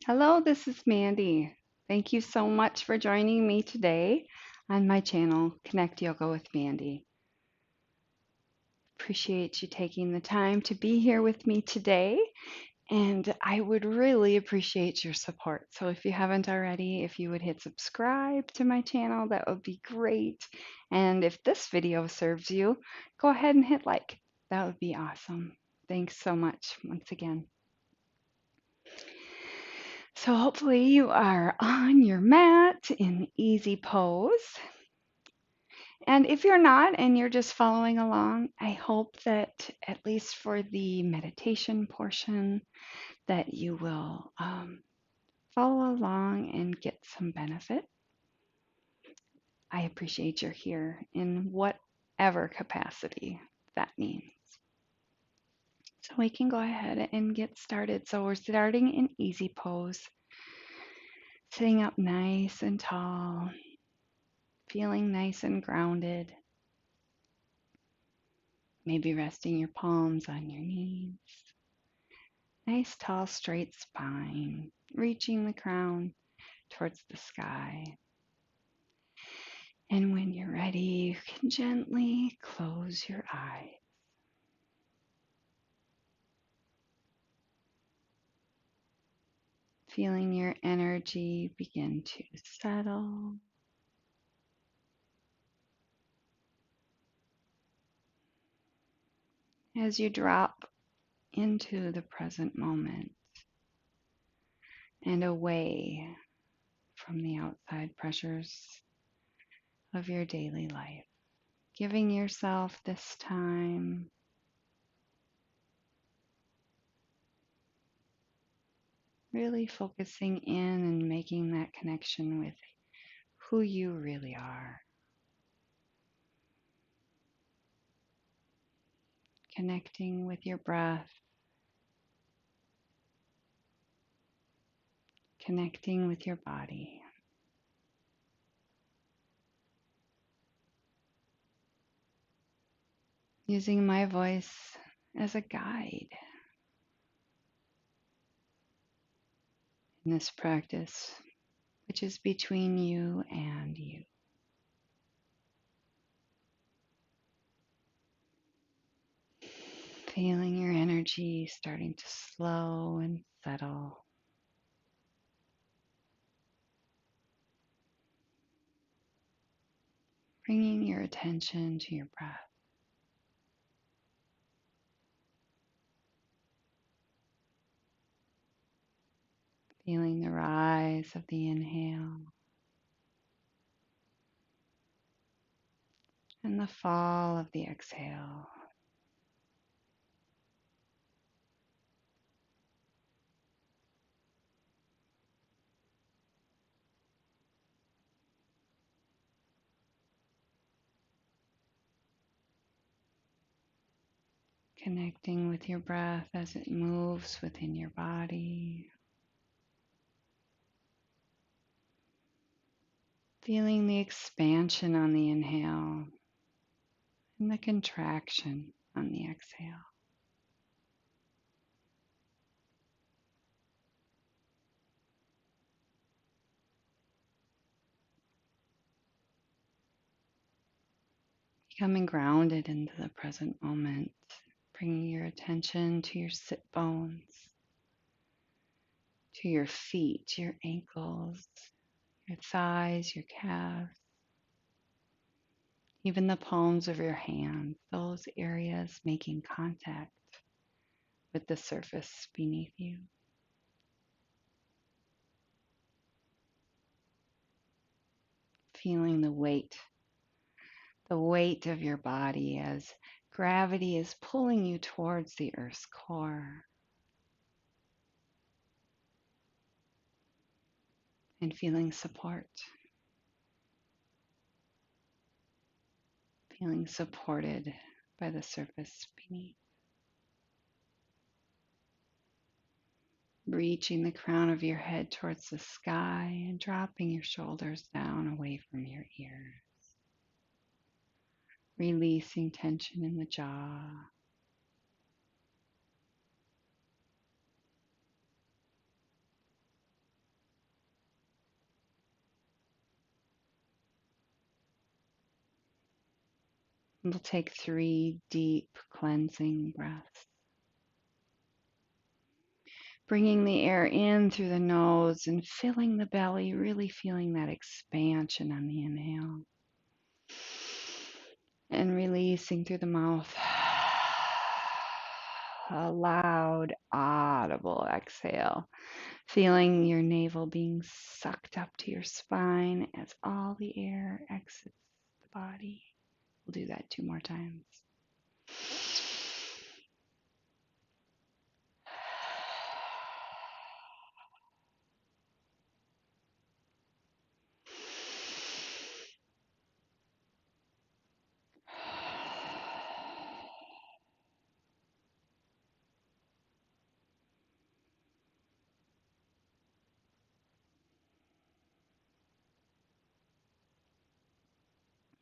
Hello, this is Mandy. Thank you so much for joining me today on my channel, Connect Yoga with Mandy. Appreciate you taking the time to be here with me today, and I would really appreciate your support. So if you haven't already, if you would hit subscribe to my channel, that would be great. And if this video serves you, go ahead and hit like. That would be awesome. Thanks so much once again. So hopefully you are on your mat in easy pose. And if you're not and you're just following along, I hope that at least for the meditation portion that you will follow along and get some benefit. I appreciate you're here in whatever capacity that means. So we can go ahead and get started. So we're starting in easy pose, sitting up nice and tall, feeling nice and grounded. Maybe resting your palms on your knees. Nice, tall, straight spine, reaching the crown towards the sky. And when you're ready, you can gently close your eyes. Feeling your energy begin to settle. As you drop into the present moment and away from the outside pressures of your daily life, giving yourself this time really focusing in and making that connection with who you really are. Connecting with your breath, connecting with your body. Using my voice as a guide in this practice, which is between you and you. Feeling your energy starting to slow and settle. Bringing your attention to your breath. Feeling the rise of the inhale and the fall of the exhale. Connecting with your breath as it moves within your body. Feeling the expansion on the inhale and the contraction on the exhale. Becoming grounded into the present moment, bringing your attention to your sit bones, to your feet, your ankles, your thighs, your calves, even the palms of your hands, those areas making contact with the surface beneath you. Feeling the weight of your body as gravity is pulling you towards the Earth's core. And feeling support. Feeling supported by the surface beneath. Reaching the crown of your head towards the sky and dropping your shoulders down away from your ears. Releasing tension in the jaw. We'll take 3 deep cleansing breaths. Bringing the air in through the nose and filling the belly, really feeling that expansion on the inhale. And releasing through the mouth. A loud, audible exhale. Feeling your navel being sucked up to your spine as all the air exits the body. We'll do that 2 more times.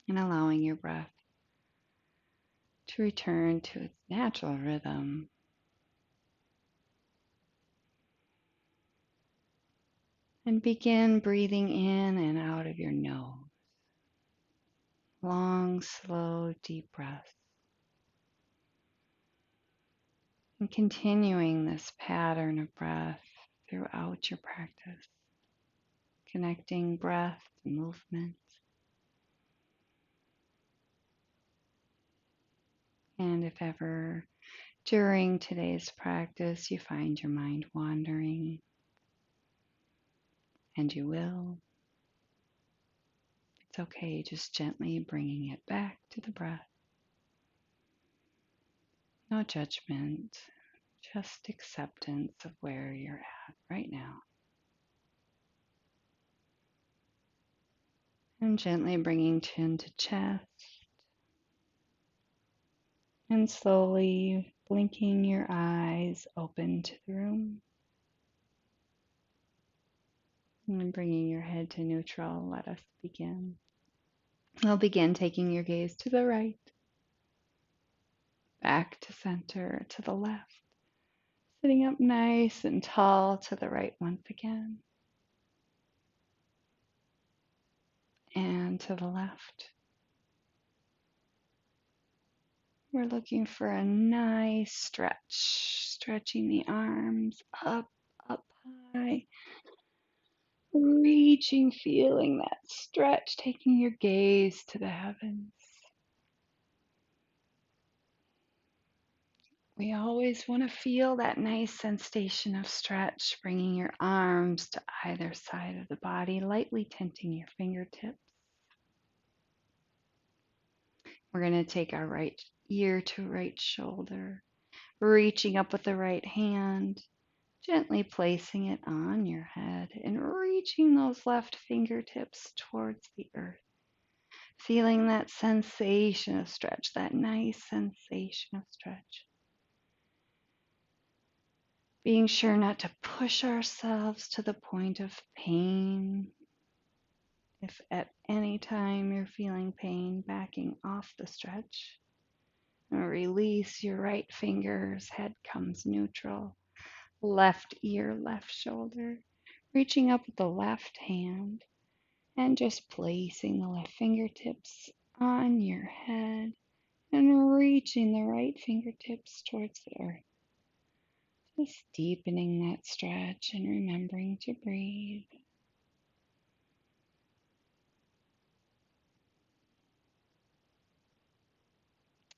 And allowing your breath to return to its natural rhythm. And begin breathing in and out of your nose. Long, slow, deep breaths. And continuing this pattern of breath throughout your practice. Connecting breath to movement. And if ever during today's practice you find your mind wandering, and you will, it's okay, just gently bringing it back to the breath. No judgment, just acceptance of where you're at right now. And gently bringing chin to chest. And slowly blinking your eyes open to the room. And bringing your head to neutral, let us begin. We'll begin taking your gaze to the right, back to center, to the left. Sitting up nice and tall to the right once again. And to the left. We're looking for a nice stretch. Stretching the arms up, up high. Reaching, feeling that stretch, taking your gaze to the heavens. We always want to feel that nice sensation of stretch, bringing your arms to either side of the body, lightly tenting your fingertips. We're going to take our right ear to right shoulder, reaching up with the right hand, gently placing it on your head and reaching those left fingertips towards the earth. Feeling that sensation of stretch, that nice sensation of stretch. Being sure not to push ourselves to the point of pain. If at any time you're feeling pain, backing off the stretch. And release your right fingers, head comes neutral. Left ear, left shoulder. Reaching up with the left hand and just placing the left fingertips on your head and reaching the right fingertips towards the earth. Just deepening that stretch and remembering to breathe.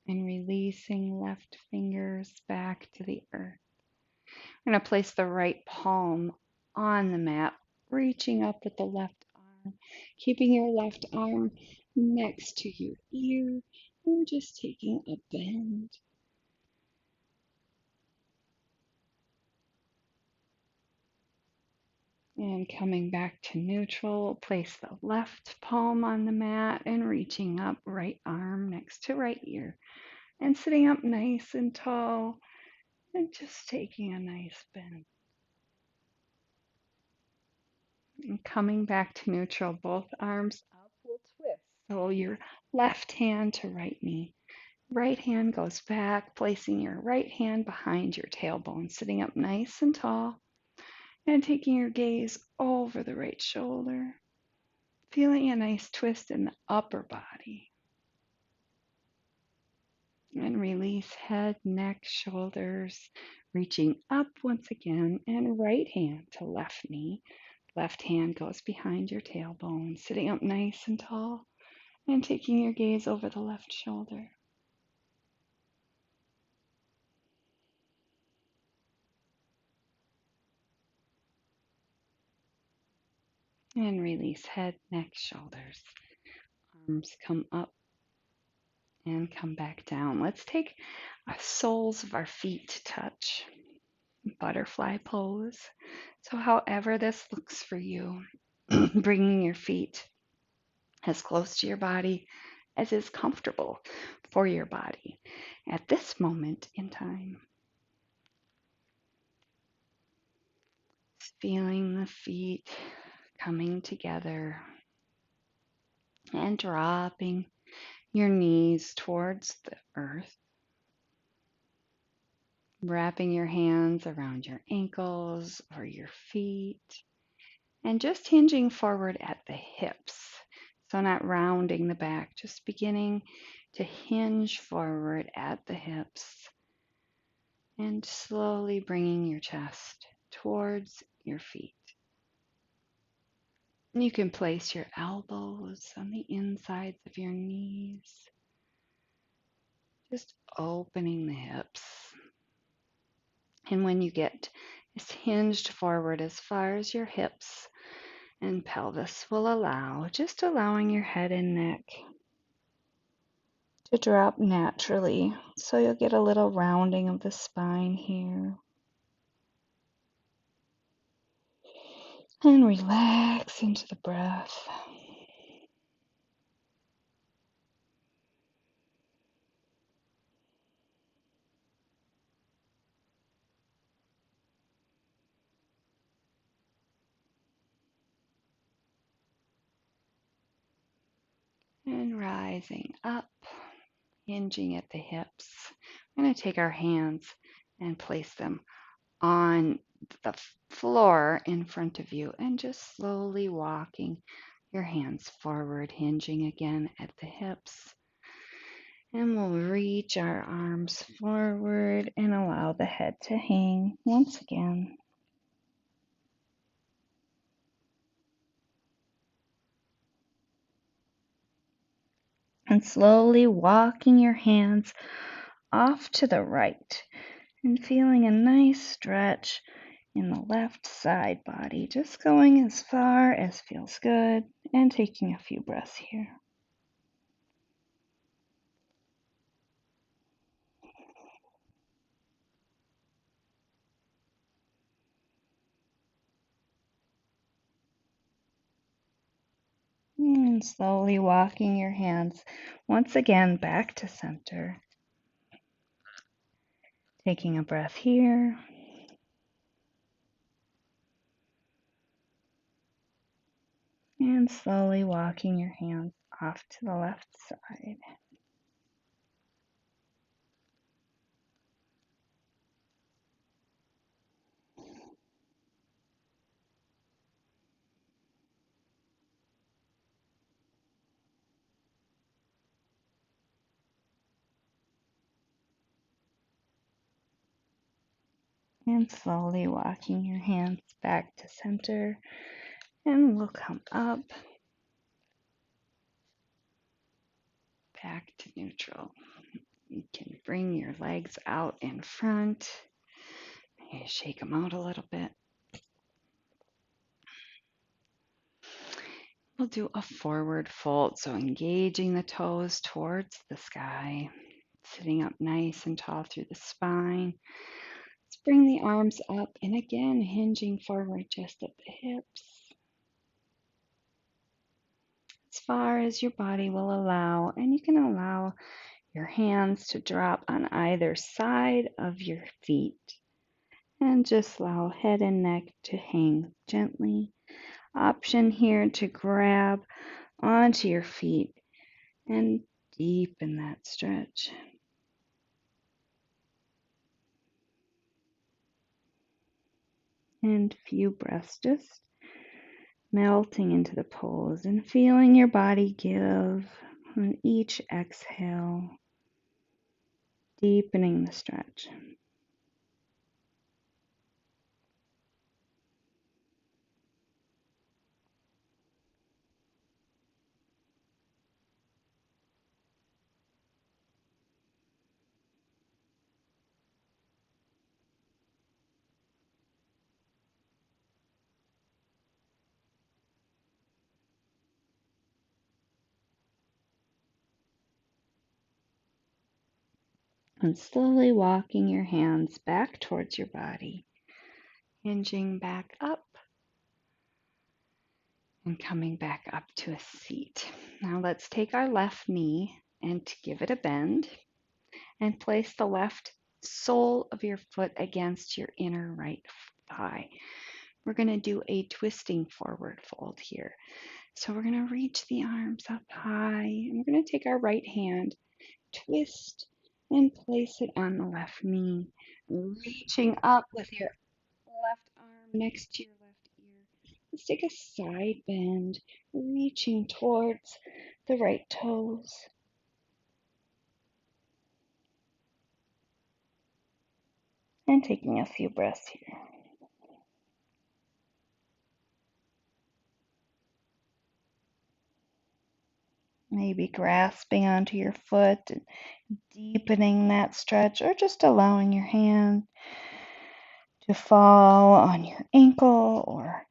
And releasing left fingers back to the earth. We're going to place the right palm on the mat, reaching up with the left arm, keeping your left arm next to your ear, and just taking a bend. And coming back to neutral, place the left palm on the mat and reaching up, right arm next to right ear. And sitting up nice and tall and just taking a nice bend. And coming back to neutral, both arms up will twist. So your left hand to right knee. Right hand goes back, placing your right hand behind your tailbone, sitting up nice and tall. And taking your gaze over the right shoulder. Feeling a nice twist in the upper body. And release head, neck, shoulders, reaching up once again, and right hand to left knee. Left hand goes behind your tailbone, sitting up nice and tall, and taking your gaze over the left shoulder. And release head, neck, shoulders. Arms come up and come back down. Let's take our soles of our feet to touch. Butterfly pose. So, however this looks for you, bringing your feet as close to your body as is comfortable for your body at this moment in time. Feeling the feet coming together and dropping your knees towards the earth. Wrapping your hands around your ankles or your feet and just hinging forward at the hips. So, not rounding the back, just beginning to hinge forward at the hips and slowly bringing your chest towards your feet. And you can place your elbows on the insides of your knees, just opening the hips. And when you get hinged forward as far as your hips and pelvis will allow, just allowing your head and neck to drop naturally. So you'll get a little rounding of the spine here. And relax into the breath. And rising up, hinging at the hips. We're going to take our hands and place them on the floor in front of you and just slowly walking your hands forward, hinging again at the hips. And we'll reach our arms forward and allow the head to hang once again. And slowly walking your hands off to the right and feeling a nice stretch in the left side body, just going as far as feels good and taking a few breaths here. And slowly walking your hands once again back to center. Taking a breath here. And slowly walking your hands off to the left side. And slowly walking your hands back to center. And we'll come up, back to neutral. You can bring your legs out in front. You shake them out a little bit. We'll do a forward fold, so engaging the toes towards the sky, sitting up nice and tall through the spine. Let's bring the arms up and again hinging forward just at the hips, as far as your body will allow, and you can allow your hands to drop on either side of your feet and just allow head and neck to hang gently. Option here to grab onto your feet and deepen that stretch. And few breaths just melting into the pose and feeling your body give on each exhale. deepening the stretch. And slowly walking your hands back towards your body, hinging back up and coming back up to a seat. Now let's take our left knee and give it a bend and place the left sole of your foot against your inner right thigh. We're going to do a twisting forward fold here. So we're going to reach the arms up high and we're going to take our right hand, twist, and place it on the left knee, reaching up with your left arm next to your left ear. Let's take a side bend, reaching towards the right toes. And taking a few breaths here. Maybe grasping onto your foot and deepening that stretch, or just allowing your hand to fall on your ankle or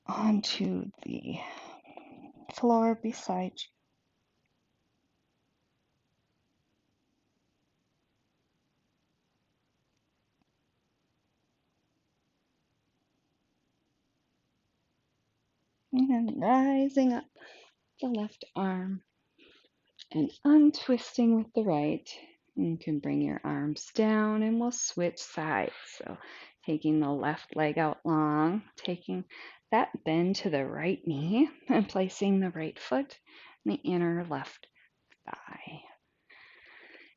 onto the floor beside you. And rising up the left arm and untwisting with the right. You can bring your arms down and we'll switch sides. So taking the left leg out long, taking that bend to the right knee and placing the right foot in the inner left thigh.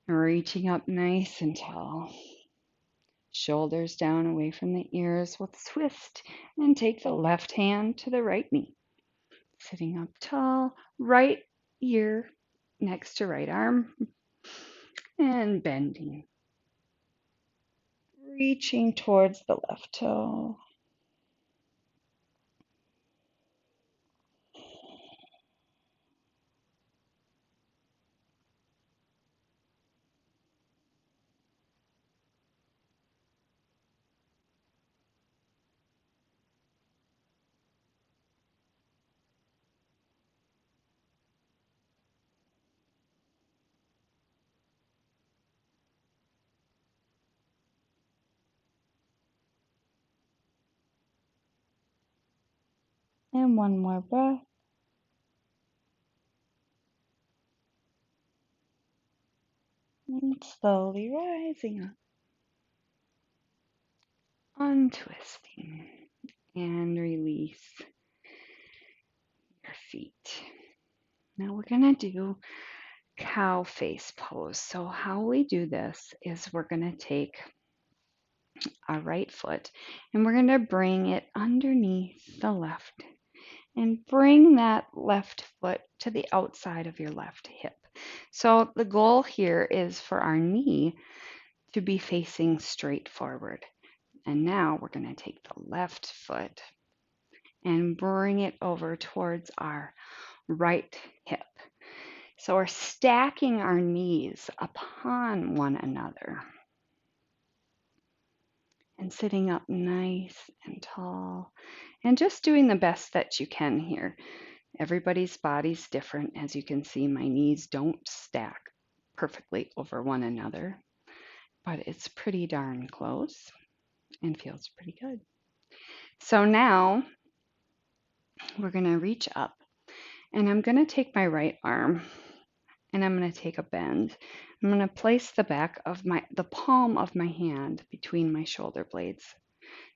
Reaching up nice and tall. Shoulders down away from the ears. We'll twist and take the left hand to the right knee. Sitting up tall, right ear next to right arm and bending. Reaching towards the left toe. And one more breath. And slowly rising up. Untwisting. And release your feet. Now we're going to do cow face pose. So how we do this is we're going to take our right foot and we're going to bring it underneath the left and bring that left foot to the outside of your left hip. So the goal here is for our knee to be facing straight forward. And now we're going to take the left foot and bring it over towards our right hip. So we're stacking our knees upon one another and sitting up nice and tall and just doing the best that you can here. Everybody's body's different. As you can see, my knees don't stack perfectly over one another, but it's pretty darn close and feels pretty good. So now we're going to reach up and I'm going to take my right arm and I'm going to take a bend. I'm going to place the palm of my hand between my shoulder blades.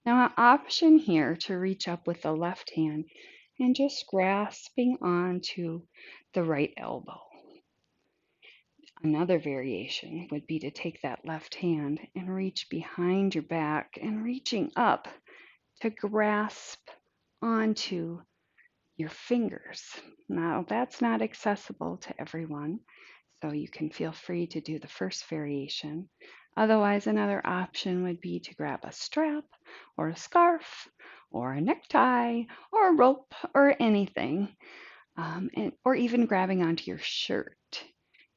Now, an option here to reach up with the left hand and just grasping onto the right elbow. Another variation would be to take that left hand and reach behind your back and reaching up to grasp onto your fingers. Now, that's not accessible to everyone. So you can feel free to do the first variation. Otherwise, another option would be to grab a strap or a scarf or a necktie or a rope or anything, or even grabbing onto your shirt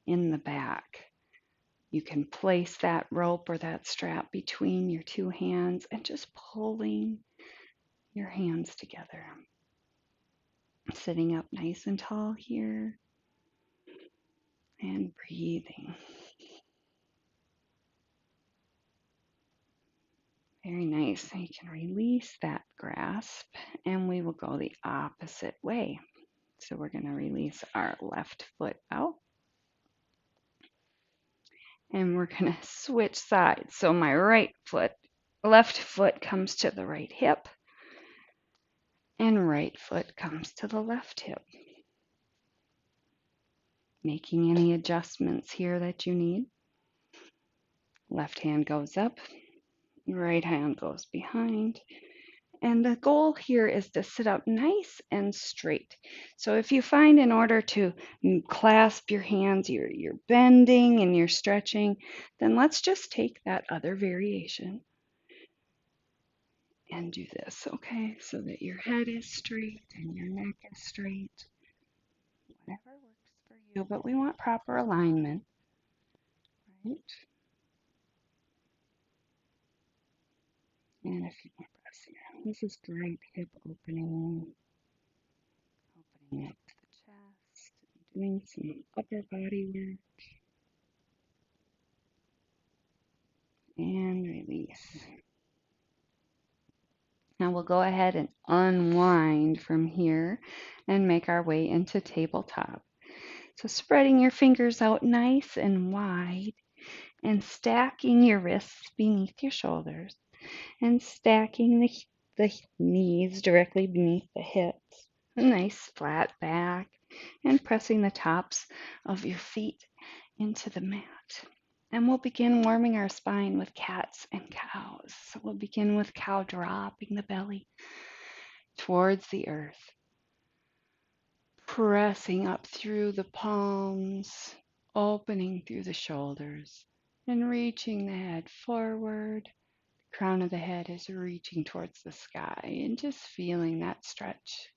in the back. You can place that rope or that strap between your two hands and just pulling your hands together. Sitting up nice and tall here and breathing. Very nice. You can release that grasp and we will go the opposite way. So we're going to release our left foot out and we're going to switch sides. So my left foot comes to the right hip and right foot comes to the left hip. Making any adjustments here that you need. Left hand goes up, right hand goes behind. And the goal here is to sit up nice and straight. So if you find in order to clasp your hands, you're bending and you're stretching, then let's just take that other variation and do this, okay? So that your head is straight and your neck is straight. Whatever works for you, but we want proper alignment, right? And if you want press here, this is great hip opening up to the chest, doing some upper body work, and release. Now we'll go ahead and unwind from here and make our way into tabletop. So spreading your fingers out nice and wide and stacking your wrists beneath your shoulders and stacking the knees directly beneath the hips. A nice flat back and pressing the tops of your feet into the mat. And we'll begin warming our spine with cats and cows. So we'll begin with cow, dropping the belly towards the earth, pressing up through the palms, opening through the shoulders, and reaching the head forward. The crown of the head is reaching towards the sky, and just feeling that stretch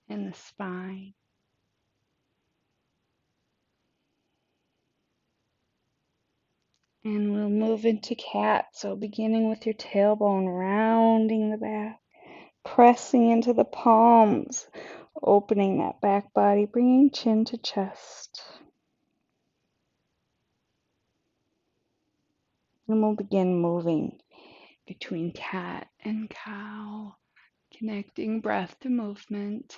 in the spine. And we'll move into cat. So beginning with your tailbone, rounding the back, pressing into the palms, opening that back body, bringing chin to chest. And we'll begin moving between cat and cow, connecting breath to movement.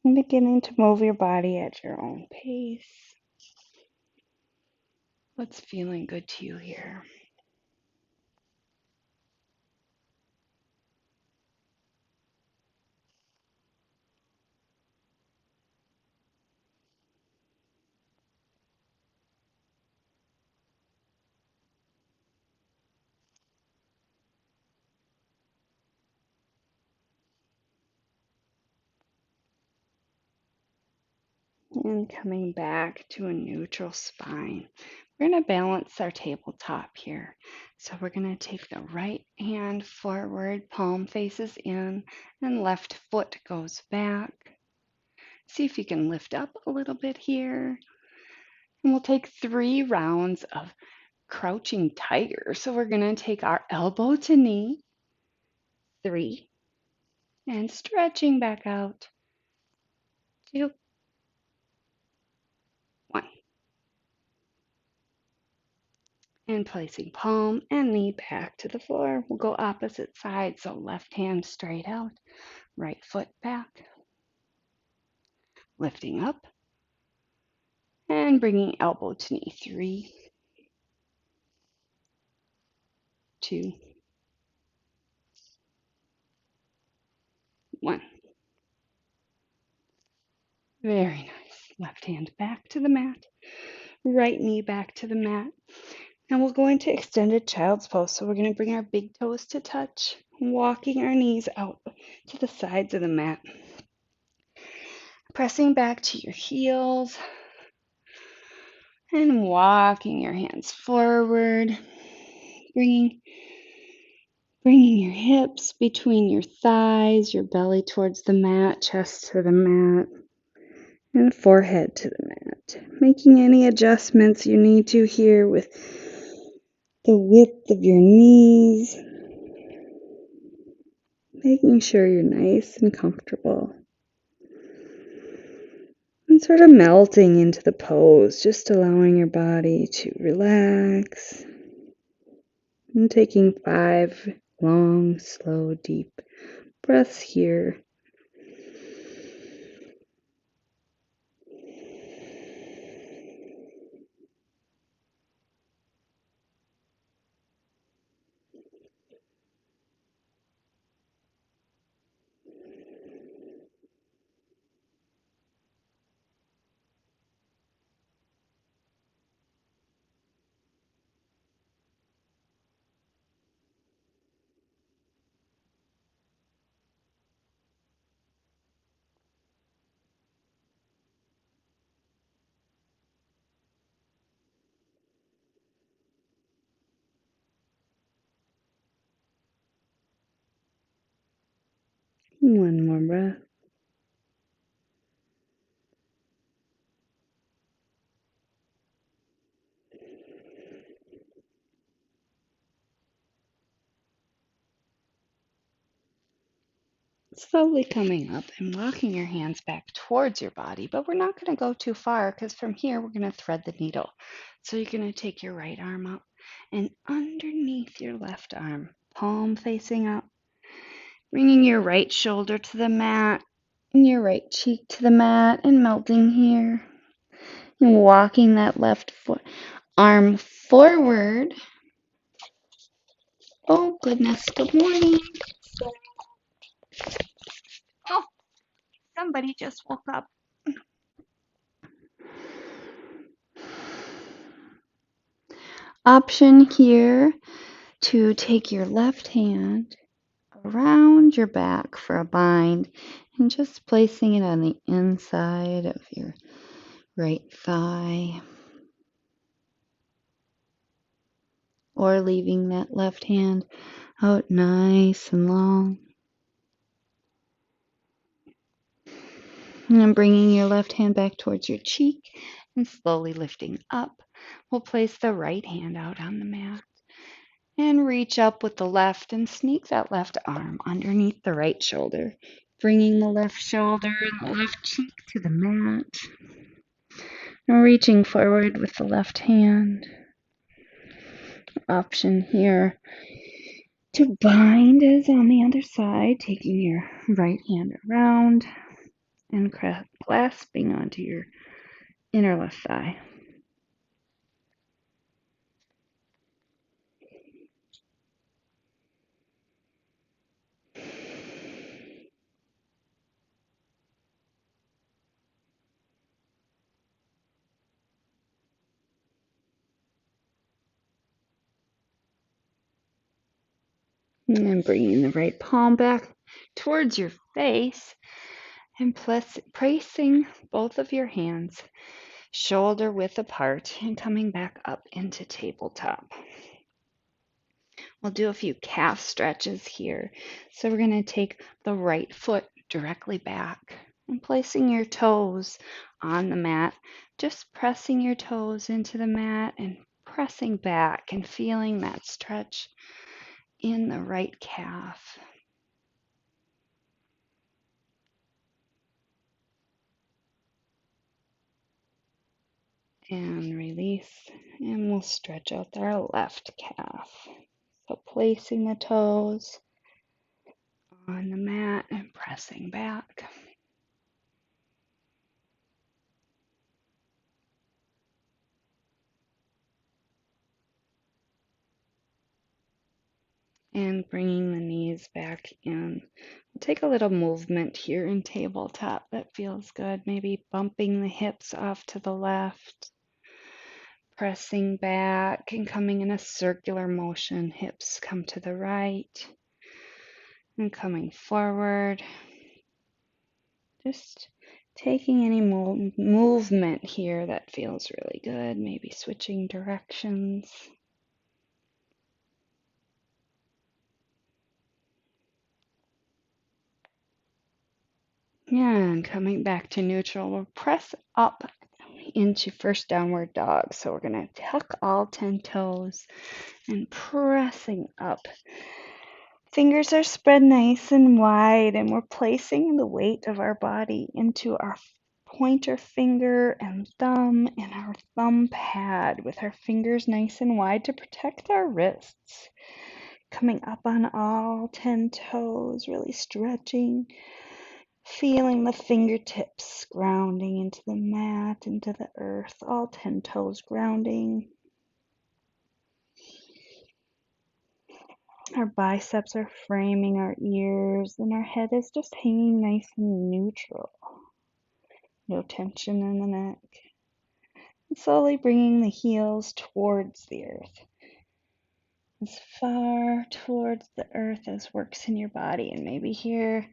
And beginning to move your body at your own pace. What's feeling good to you here? And coming back to a neutral spine. We're going to balance our tabletop here. So we're going to take the right hand forward, palm faces in, and left foot goes back. See if you can lift up a little bit here. And we'll take 3 rounds of crouching tiger. So we're going to take our elbow to knee, 3, and stretching back out, 2, 1. And placing palm and knee back to the floor. We'll go opposite side, so left hand straight out, right foot back, lifting up, and bringing elbow to knee. 3, 2, 1. Very nice. Left hand back to the mat, right knee back to the mat. And we'll go into extended child's pose. So we're going to bring our big toes to touch, walking our knees out to the sides of the mat. Pressing back to your heels and walking your hands forward, bringing your hips between your thighs, your belly towards the mat, chest to the mat, and forehead to the mat. Making any adjustments you need to here with the width of your knees, making sure you're nice and comfortable. And sort of melting into the pose, just allowing your body to relax. And taking 5 long, slow, deep breaths here. One more breath. Slowly coming up and walking your hands back towards your body, but we're not going to go too far because from here we're going to thread the needle. So you're going to take your right arm up and underneath your left arm, palm facing up, bringing your right shoulder to the mat and your right cheek to the mat and melting here. And walking that left foot arm forward. Oh goodness, good morning. Oh, somebody just woke up. Option here to take your left hand around your back for a bind and just placing it on the inside of your right thigh, or leaving that left hand out nice and long. And then bringing your left hand back towards your cheek and slowly lifting up. We'll place the right hand out on the mat and reach up with the left and sneak that left arm underneath the right shoulder, bringing the left shoulder and the left cheek to the mat. And reaching forward with the left hand. Option here to bind is on the other side, taking your right hand around and clasping onto your inner left thigh. And then bringing the right palm back towards your face and placing both of your hands shoulder width apart and coming back up into tabletop. We'll do a few calf stretches here. So we're going to take the right foot directly back and placing your toes on the mat, just pressing your toes into the mat and pressing back and feeling that stretch in the right calf. And release, and we'll stretch out our left calf. So placing the toes on the mat and pressing back. And bringing the knees back in. We'll take a little movement here in tabletop that feels good. Maybe bumping the hips off to the left, pressing back and coming in a circular motion. Hips come to the right and coming forward. Just Taking any movement here that feels really good, maybe switching directions. And coming back to neutral, we'll press up into first downward dog. So we're going to tuck all 10 toes and pressing up. Fingers are spread nice and wide, and we're placing the weight of our body into our pointer finger and our thumb pad with our fingers nice and wide to protect our wrists. Coming up on all 10 toes, really stretching. Feeling the fingertips grounding into the mat, into the earth, all 10 toes grounding. Our biceps are framing our ears, and our head is just hanging nice and neutral. No tension in the neck. And slowly bringing the heels towards the earth. As far towards the earth as works in your body. And maybe here,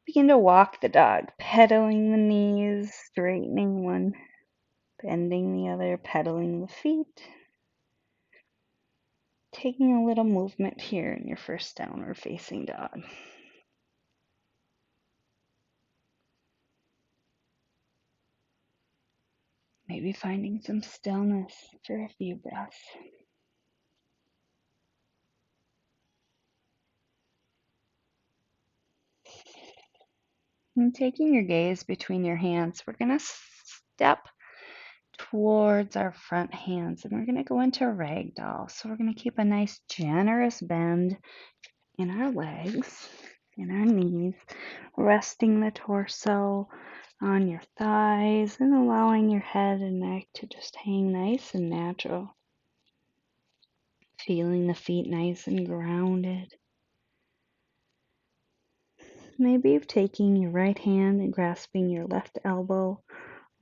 begin to walk the dog, pedaling the knees, straightening one. Bending the other, pedaling the feet. Taking a little movement here in your first downward facing dog. Maybe finding some stillness for a few breaths. And taking your gaze between your hands, we're going to step towards our front hands and we're going to go into ragdoll. So we're going to keep a nice generous bend in our legs, in our knees, resting the torso on your thighs and allowing your head and neck to just hang nice and natural. Feeling the feet nice and grounded. Maybe taking your right hand and grasping your left elbow,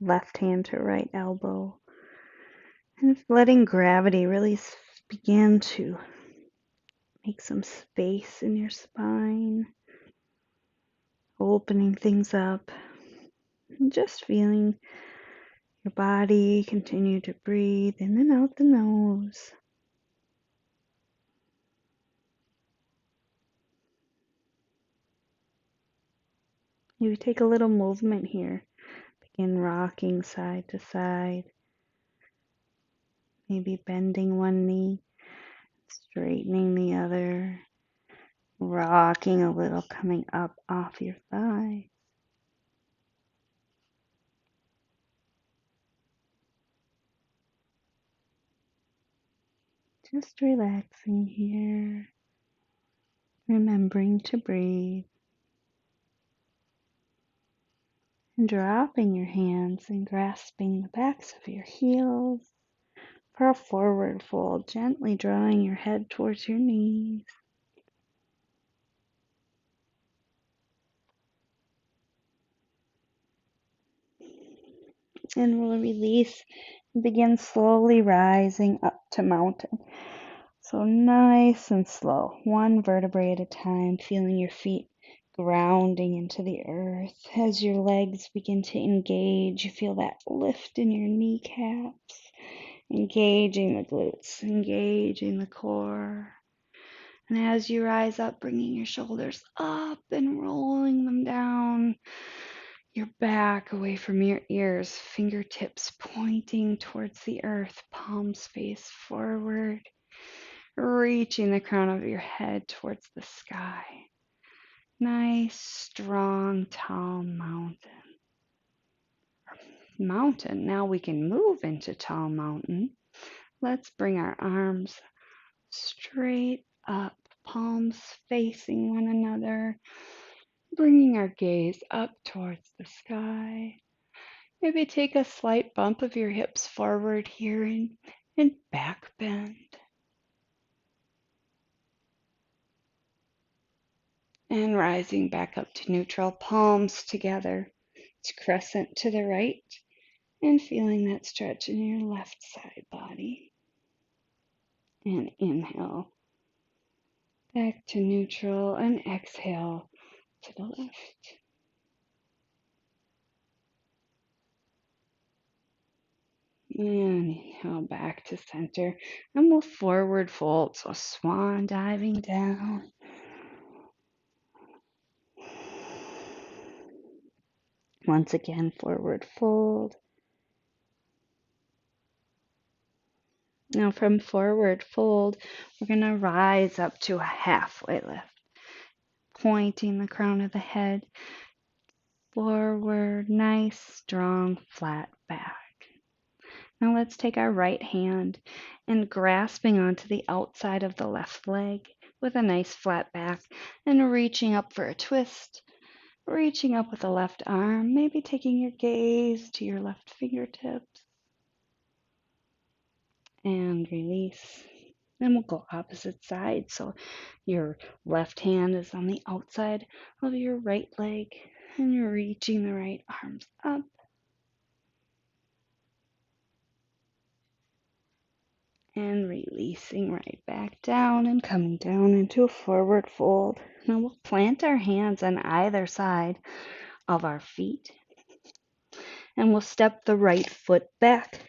left hand to right elbow, and letting gravity really begin to make some space in your spine, opening things up, and just feeling your body continue to breathe in and out the nose. You take a little movement here. Begin rocking side to side. Maybe bending one knee, straightening the other. Rocking a little, coming up off your thigh. Just relaxing here. Remembering to breathe. And dropping your hands and grasping the backs of your heels for a forward fold, gently drawing your head towards your knees. And we'll release and begin slowly rising up to mountain. So nice and slow, one vertebrae at a time, feeling your feet grounding into the earth. As your legs begin to engage, you feel that lift in your kneecaps, engaging the glutes, engaging the core. And as you rise up, bringing your shoulders up and rolling them down, your back away from your ears, fingertips pointing towards the earth, palms face forward, reaching the crown of your head towards the sky. Nice, strong, tall mountain. Now we can move into tall mountain. Let's bring our arms straight up, palms facing one another, bringing our gaze up towards the sky. Maybe take a slight bump of your hips forward here and back bend. And rising back up to neutral, palms together. It's crescent to the right and feeling that stretch in your left side body. And inhale back to neutral and exhale to the left. And inhale back to center. And we'll forward fold. So swan diving down. Once again, forward fold. Now from forward fold, we're going to rise up to a halfway lift, pointing the crown of the head forward, nice, strong, flat back. Now let's take our right hand and grasping onto the outside of the left leg with a nice flat back and reaching up for a twist, reaching up with the left arm, maybe taking your gaze to your left fingertips and release. Then we'll go opposite side. So your left hand is on the outside of your right leg and you're reaching the right arms up. And releasing right back down and coming down into a forward fold. Now we'll plant our hands on either side of our feet and we'll step the right foot back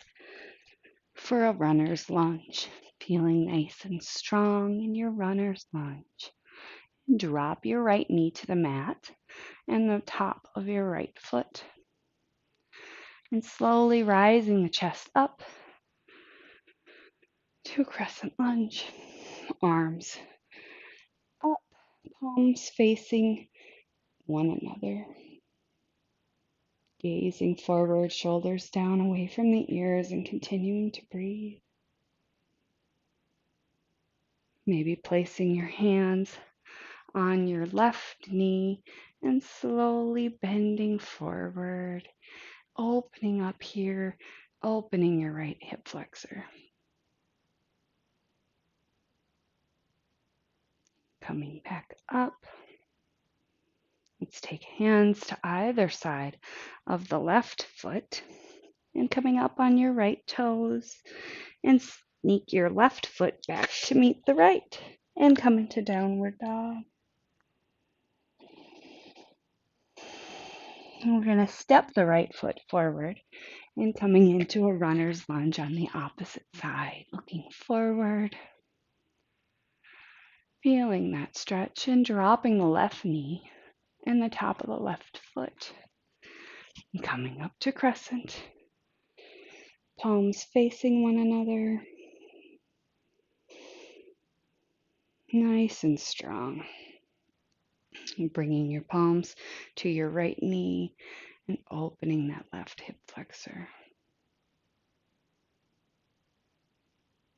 for a runner's lunge. Feeling nice and strong in your runner's lunge. Drop your right knee to the mat and the top of your right foot. And slowly rising the chest up to a crescent lunge. Arms up, palms facing one another. Gazing forward, shoulders down away from the ears and continuing to breathe. Maybe placing your hands on your left knee and slowly bending forward, opening up here, opening your right hip flexor. Coming back up. Let's take hands to either side of the left foot and coming up on your right toes and sneak your left foot back to meet the right and come into downward dog. And we're going to step the right foot forward and coming into a runner's lunge on the opposite side, looking forward, feeling that stretch and dropping the left knee and the top of the left foot. And coming up to crescent, palms facing one another, nice and strong. And bringing your palms to your right knee and opening that left hip flexor.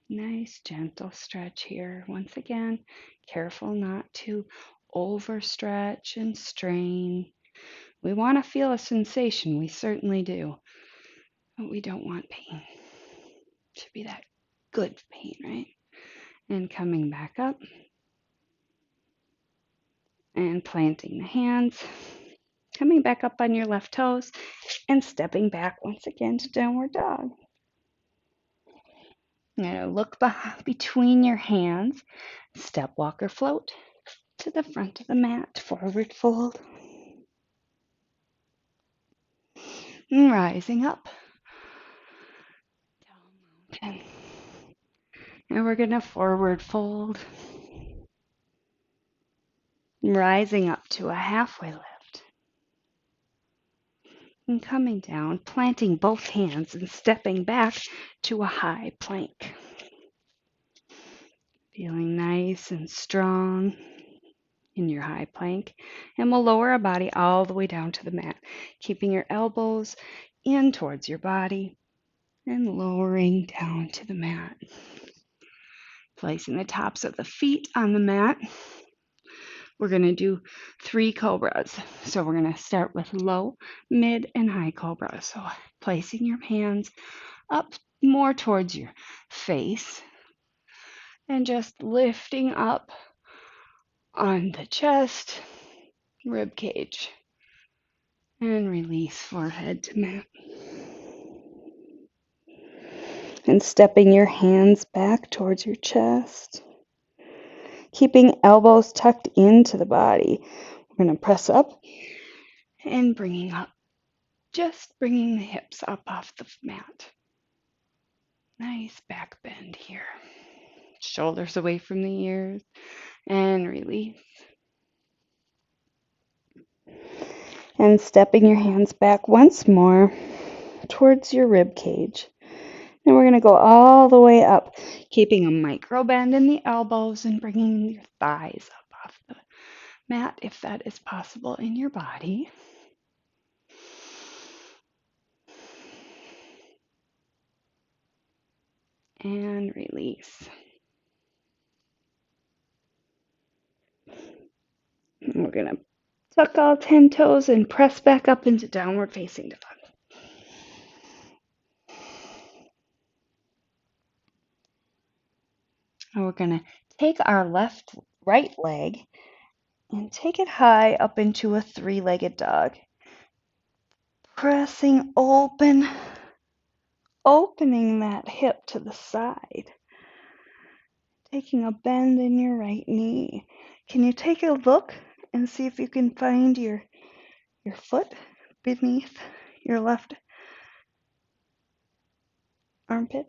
Nice gentle stretch here. Once again, careful not to overstretch and strain. We want to feel a sensation, we certainly do, but we don't want pain. It should be that good pain, right? And coming back up and planting the hands, coming back up on your left toes and stepping back once again to downward dog. Now look between your hands, step, walk, or float to the front of the mat, forward fold. And rising up, down mountain. And we're going to forward fold, rising up to a halfway lift. And coming down, planting both hands and stepping back to a high plank. Feeling nice and strong in your high plank. And we'll lower our body all the way down to the mat, keeping your elbows in towards your body and lowering down to the mat. Placing the tops of the feet on the mat. We're going to do 3 cobras. So we're going to start with low, mid, and high cobra. So placing your hands up more towards your face and just lifting up on the chest, rib cage, and release forehead to mat. And stepping your hands back towards your chest. Keeping elbows tucked into the body. We're going to press up and bringing up, just bringing the hips up off the mat. Nice back bend here. Shoulders away from the ears and release. And stepping your hands back once more towards your rib cage. And we're going to go all the way up, keeping a micro bend in the elbows and bringing your thighs up off the mat if that is possible in your body. And release. And we're going to tuck all 10 toes and press back up into downward facing dog. And we're going to take our right leg and take it high up into a three-legged dog. Pressing open, opening that hip to the side. Taking a bend in your right knee. Can you take a look and see if you can find your foot beneath your left armpit?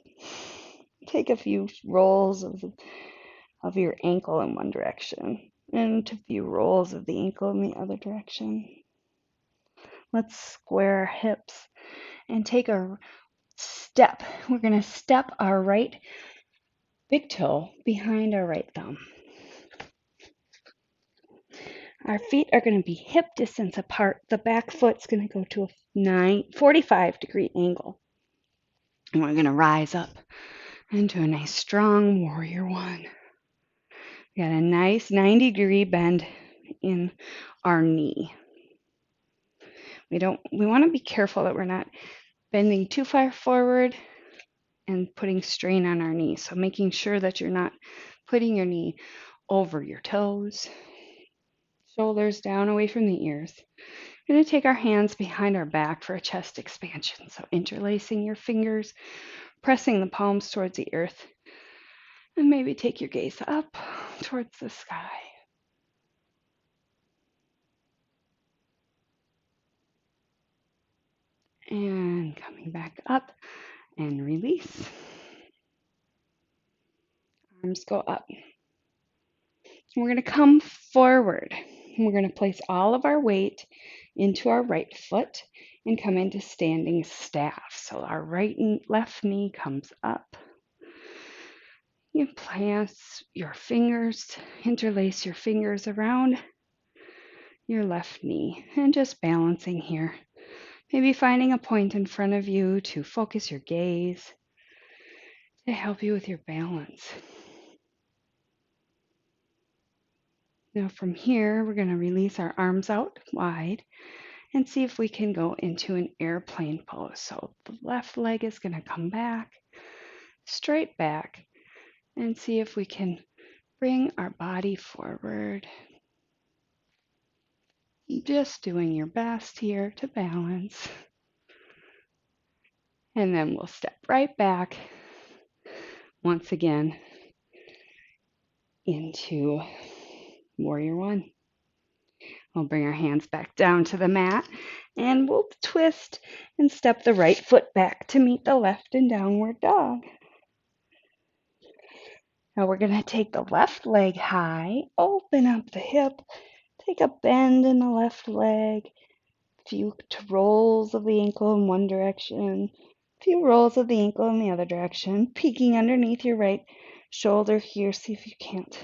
Take a few rolls of your ankle in one direction and a few rolls of the ankle in the other direction. Let's square our hips and take a step. We're going to step our right big toe behind our right thumb. Our feet are going to be hip distance apart. The back foot's going to go to a 45-degree angle. And we're going to rise up into a nice strong warrior one. We got a nice 90-degree bend in our knee. We want to be careful that we're not bending too far forward and putting strain on our knee. So making sure that you're not putting your knee over your toes, shoulders down away from the ears. We're going to take our hands behind our back for a chest expansion. So interlacing your fingers, pressing the palms towards the earth, and maybe take your gaze up towards the sky. And coming back up and release. Arms go up. We're going to come forward. We're going to place all of our weight into our right foot and come into standing staff. So our right and left knee comes up. You place your fingers, interlace your fingers around your left knee and just balancing here. Maybe finding a point in front of you to focus your gaze to help you with your balance. Now from here, we're going to release our arms out wide and see if we can go into an airplane pose. So the left leg is going to come back, straight back, and see if we can bring our body forward. Just doing your best here to balance. And then we'll step right back once again into warrior one. We'll bring our hands back down to the mat and we'll twist and step the right foot back to meet the left in downward dog. Now we're going to take the left leg high, open up the hip, take a bend in the left leg, a few rolls of the ankle in one direction, a few rolls of the ankle in the other direction, peeking underneath your right shoulder here. See if you can't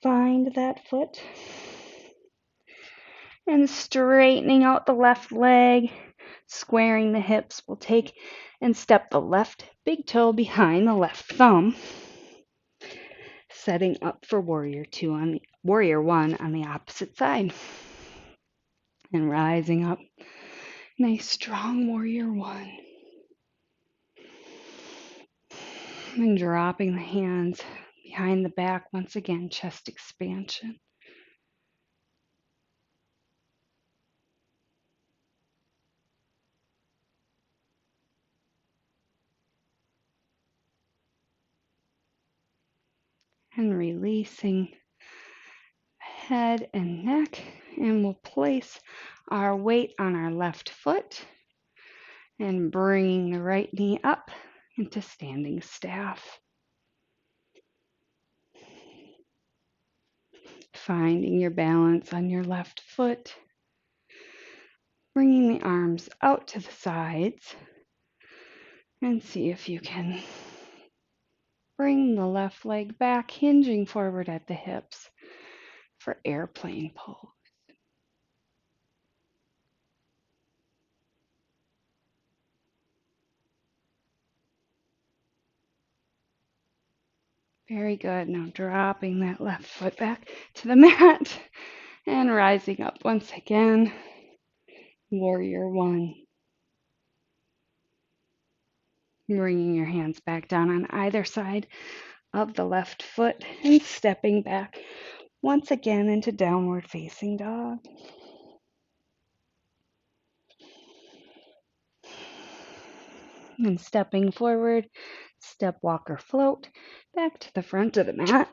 find that foot. And straightening out the left leg, squaring the hips. We'll take and step the left big toe behind the left thumb, setting up for warrior one on the opposite side. And rising up, nice strong warrior one. And dropping the hands behind the back once again, chest expansion. And releasing head and neck, and we'll place our weight on our left foot And bringing the right knee up into standing staff. Finding your balance on your left foot. Bringing the arms out to the sides. And see if you can bring the left leg back, hinging forward at the hips for airplane pose. Very good. Now dropping that left foot back to the mat and rising up once again. Warrior one. Bringing your hands back down on either side of the left foot and stepping back once again into downward facing dog. And stepping forward, step, walk, or float back to the front of the mat.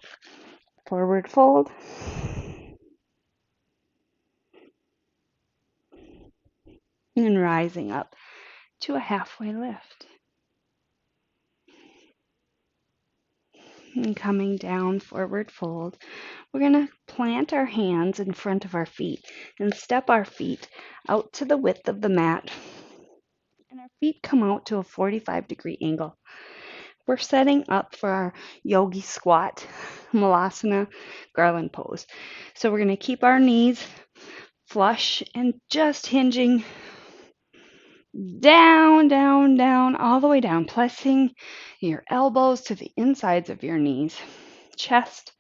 Forward fold. And rising up to a halfway lift. And coming down, forward fold. We're going to plant our hands in front of our feet and step our feet out to the width of the mat. And our feet come out to a 45-degree angle. We're setting up for our yogi squat, malasana, garland pose. So we're going to keep our knees flush and just hinging down, down, down, all the way down, pressing your elbows to the insides of your knees. Chest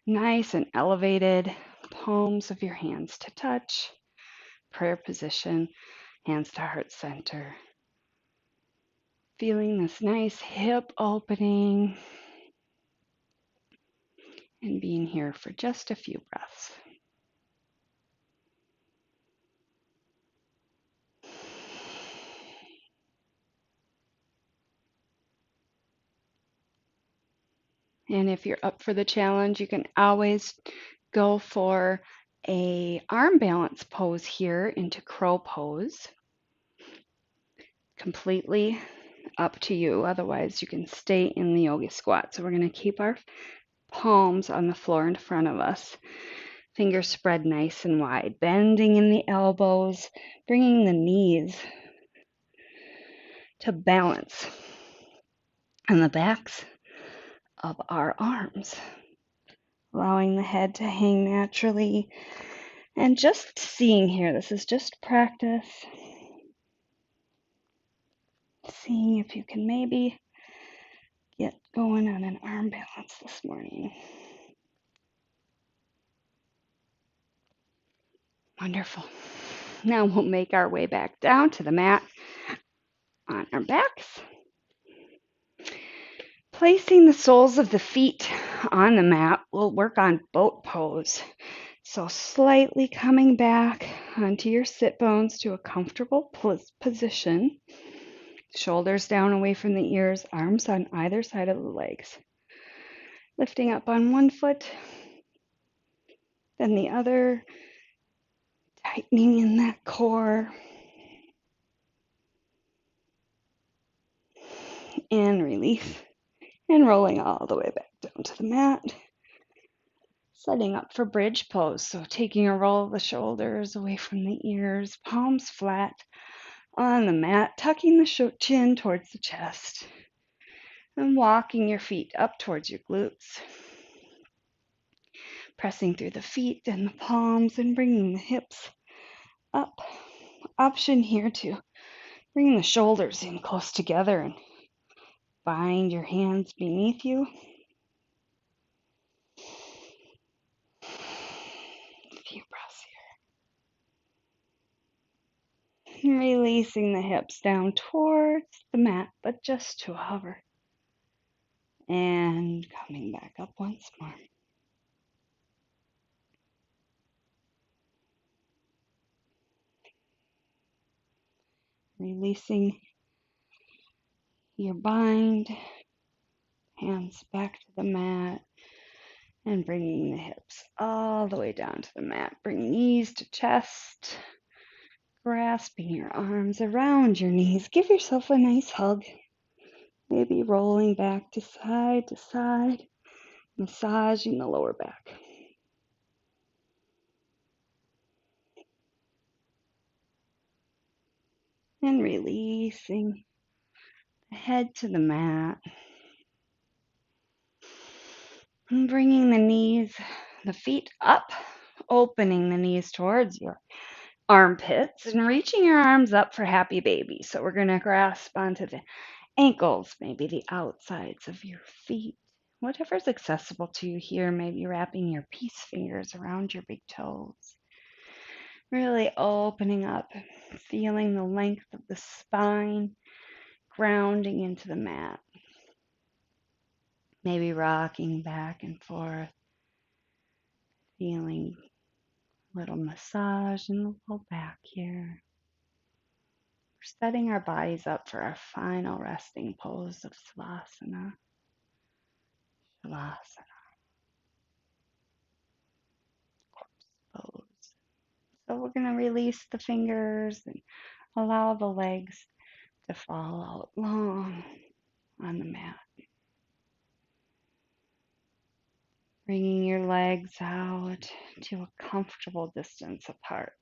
nice and elevated, palms of your hands to touch. Prayer position, hands to heart center. Feeling this nice hip opening and being here for just a few breaths. And if you're up for the challenge, you can always go for a arm balance pose here into crow pose. Completely up to you. Otherwise, you can stay in the yogi squat. So we're going to keep our palms on the floor in front of us. Fingers spread nice and wide. Bending in the elbows. Bringing the knees to balance on the backs of our arms. Allowing the head to hang naturally. And just seeing here, this is just practice. Seeing if you can maybe get going on an arm balance this morning. Wonderful. Now we'll make our way back down to the mat on our backs. Placing the soles of the feet on the mat, we'll work on boat pose. So slightly coming back onto your sit bones to a comfortable position. Shoulders down away from the ears, arms on either side of the legs. Lifting up on one foot, then the other, tightening in that core. And release. And rolling all the way back down to the mat. Setting up for bridge pose. So taking a roll of the shoulders away from the ears, palms flat on the mat, tucking the chin towards the chest. And walking your feet up towards your glutes. Pressing through the feet and the palms and bringing the hips up. Option here to bring the shoulders in close together and bind your hands beneath you. A few breaths here. Releasing the hips down towards the mat, but just to hover. And coming back up once more. Releasing your bind, hands back to the mat, and bringing the hips all the way down to the mat. Bring knees to chest, grasping your arms around your knees. Give yourself a nice hug. Maybe rolling back to side, massaging the lower back. And releasing the head to the mat. And bringing the feet up, opening the knees towards your armpits and reaching your arms up for happy baby. So we're going to grasp onto the ankles, maybe the outsides of your feet, whatever's accessible to you here. Maybe wrapping your peace fingers around your big toes. Really opening up, feeling the length of the spine, grounding into the mat. Maybe rocking back and forth, feeling a little massage in the low back here. We're setting our bodies up for our final resting pose of Savasana. Shavasana, corpse pose. So we're going to release the fingers and allow the legs to fall out long on the mat. Bringing your legs out to a comfortable distance apart.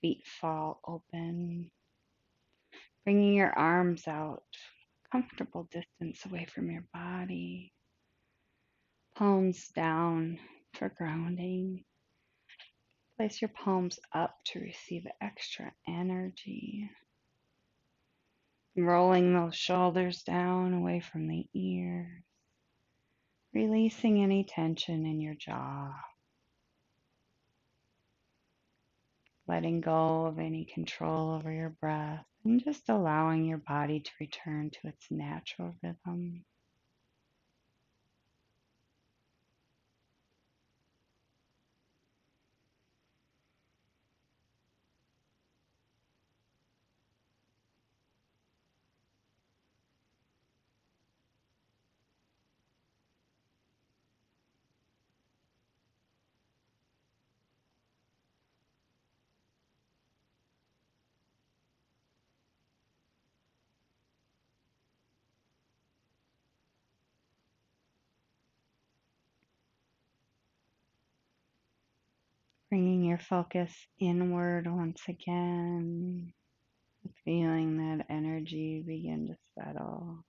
Feet fall open. Bringing your arms out, comfortable distance away from your body. Palms down for grounding. Place your palms up to receive extra energy. Rolling those shoulders down away from the ears. Releasing any tension in your jaw. Letting go of any control over your breath. And just allowing your body to return to its natural rhythm. Bringing your focus inward once again. Feeling that energy begin to settle.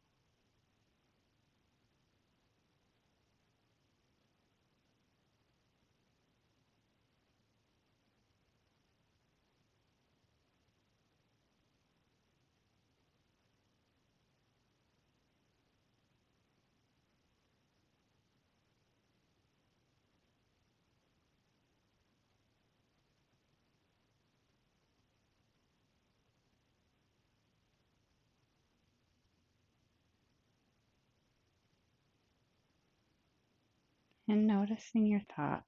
And noticing your thoughts.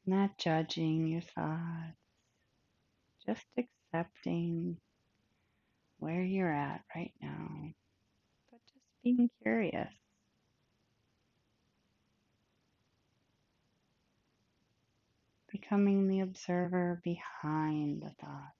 Not judging your thoughts. Just accepting where you're at right now. But just being curious. Becoming the observer behind the thought.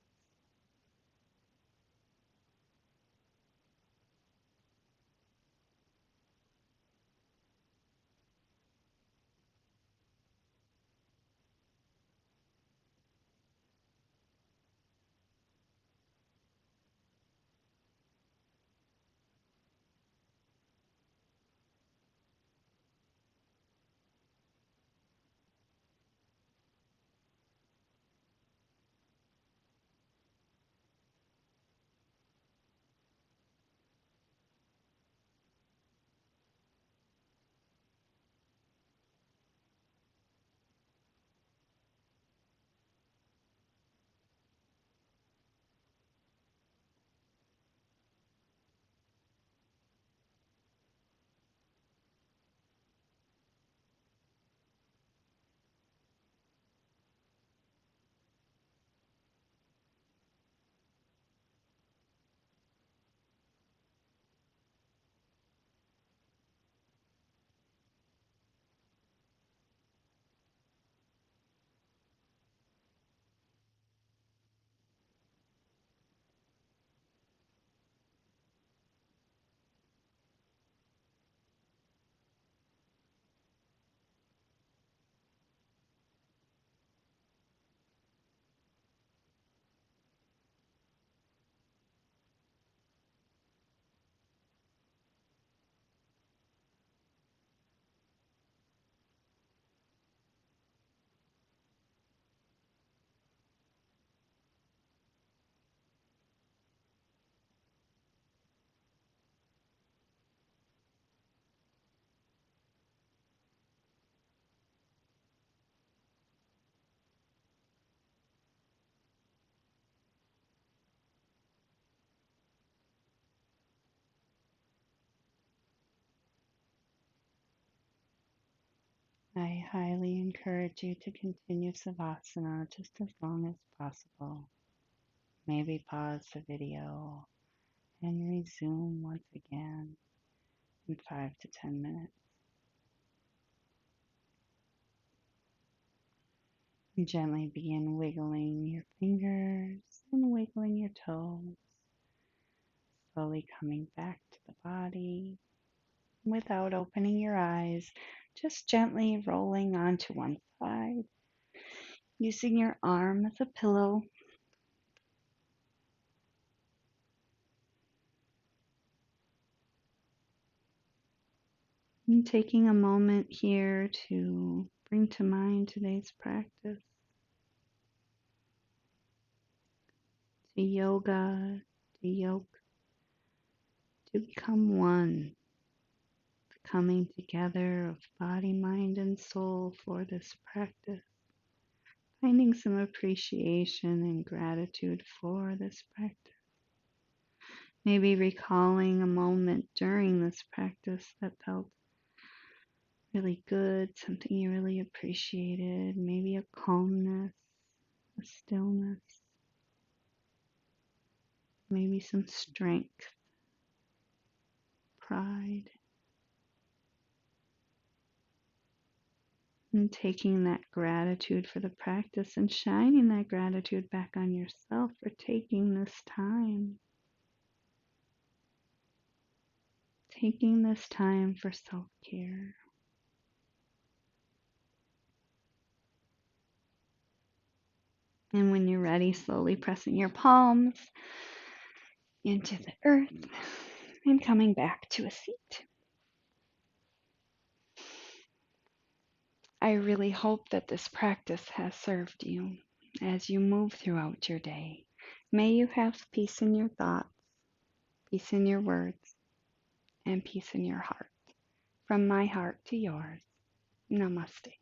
I highly encourage you to continue Savasana just as long as possible. Maybe pause the video and resume once again in 5 to 10 minutes. And gently begin wiggling your fingers and wiggling your toes, slowly coming back to the body without opening your eyes, just gently rolling onto one side, using your arm as a pillow. And taking a moment here to bring to mind today's practice, to yoga, to yoke, to become one, the coming together of body, mind, and soul for this practice. Finding some appreciation and gratitude for this practice. Maybe recalling a moment during this practice that felt really good, something you really appreciated, maybe a calmness, a stillness, maybe some strength, pride, and taking that gratitude for the practice and shining that gratitude back on yourself for taking this time. Taking this time for self-care. And when you're ready, slowly pressing your palms into the earth and coming back to a seat. I really hope that this practice has served you as you move throughout your day. May you have peace in your thoughts, peace in your words, and peace in your heart. From my heart to yours, namaste.